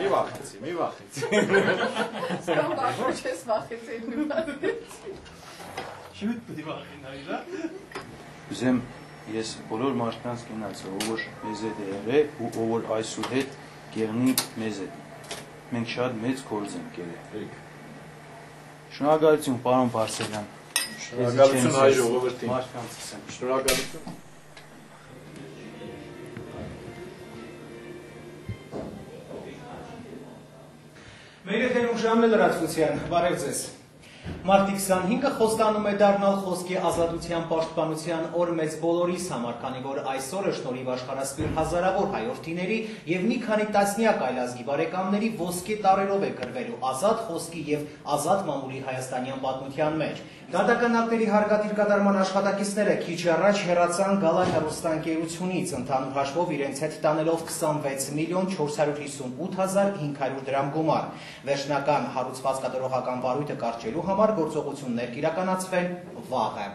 Մի վախեցի։ Սկամ բախոչ ես վախեցի Շուտ պտի վախին այրա։ Ուզեմ ես բոլոր մարդկանց կենացը, ով որ մեզ հետ է եղել ու ով որ այսուհետ կեղնի մեզ հետ։ Մենք շատ մեծ գործ ենք կերել։ Շնորհակալություն պարոն Բարսելյան։ Շնորհակալություն հայ ժողովրդին։ Մարդկանցս եմ։ Շնորհակալություն։ Մեր եթերում ժամն է լրատվության, բարև ձեզ։ Մարտի 25-ը խոստանում է դառնալ խոսքի ազատության պաշտպանության օր մեծ բոլորիս համար, քանի որ այսօրը շնորհիվ աշխարհասփյուռ հազարավոր հայրենիների եւ մի քանի տասնյակ այլ ազգի բարեկամների ոսկե տարերով է գրվելու ազատ խոսքի եւ ազատ մամուլի հայաստանյան պատմության մեջ։ Դատական ակտերի հարգադիր կատարման աշխատակիցները քիչ առաջ հեռացան Գալա հեռուստաընկերությունից, ընդհանուր հաշվով իրենց հետ տանելով 26.458.500 դրամ գումար։ Վերջնական հարուցված կատարողական վարույթը կարճելու համար գործողություններ կիրականացվեն վաղը։